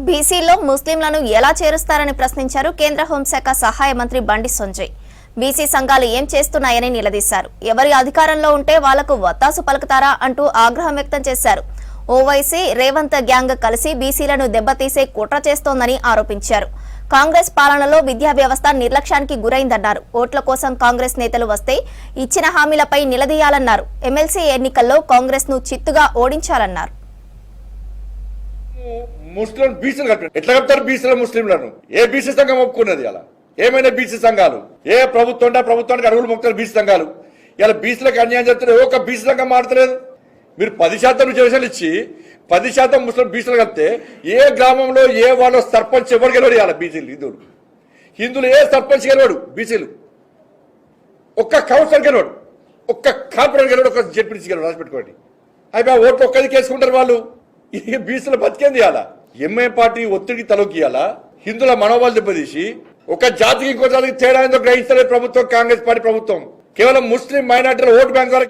బీసీలో ముస్లింలను ఎలా చేరుస్తారని ప్రశ్నించారు కేంద్ర హోంశాఖ సహాయ మంత్రి బండి సంజయ్. బీసీ సంఘాలు ఏం చేస్తున్నాయని నిలదీశారు. ఎవరి అధికారంలో ఉంటే వాళ్లకు వత్తాసు పలుకుతారా అంటూ ఆగ్రహం వ్యక్తం చేశారు. ఓవైసీ రేవంత్ గ్యాంగ్ కలిసి బీసీలను దెబ్బతీసే కుట్ర చేస్తోందని ఆరోపించారు. కాంగ్రెస్ పాలనలో విద్యా వ్యవస్థ నిర్లక్ష్యానికి గురైందన్నారు. ఓట్ల కోసం కాంగ్రెస్ నేతలు వస్తే ఇచ్చిన హామీలపై నిలదీయాలన్నారు. ఎమ్మెల్సీ ఎన్నికల్లో కాంగ్రెస్ ను చిత్తుగా ఓడించాలన్నారు. ముస్లిం బీసీలు కలిపి ఎట్లా కలుపుతారు? బీసీల ముస్లింలను ఏ బీసీ సంఘం ఒప్పుకున్నది? అలా ఏమైనా బీసీ సంఘాలు ఏ ప్రభుత్వానికి అడుగులు మొక్కుతారు బీసీ సంఘాలు. ఇలా బీసీలకు అన్యాయం చేస్తారు. ఒక బీసీ సంఘం మారుతలేదు. మీరు 10% రిజర్వేషన్లు ఇచ్చి 10% ముస్లిం బీసీలు కలిపితే ఏ గ్రామంలో ఏ వాళ్ళ సర్పంచ్ ఎవరు గెలవడు? ఇలా బీసీలు హిందువులు ఏ సర్పంచ్ గెలవడు? బీసీలు ఒక్క కౌన్సిలర్ గెలవడు, ఒక్క కార్పొరేటర్ గెలవడు, ఒక్క జెడ్పీటీసీ గెలవడు. రాసి పెట్టుకోండి. అయిపోయి ఓట్లు ఒక్కరికి వేసుకుంటారు వాళ్ళు. ఈ బీసీల బతికేంది? ఇవ్వాలా ఎంఐ పార్టీ ఒత్తిడికి తలొక్కియాలా? హిందువుల మనోబలు దెబ్బతీసి ఒక జాతికి ఇంకో జాతికి తేడా ఏందో గ్రహించలేదు ప్రభుత్వం. కాంగ్రెస్ పార్టీ ప్రభుత్వం కేవలం ముస్లిం మైనార్టీల ఓటు బ్యాంక్ ద్వారా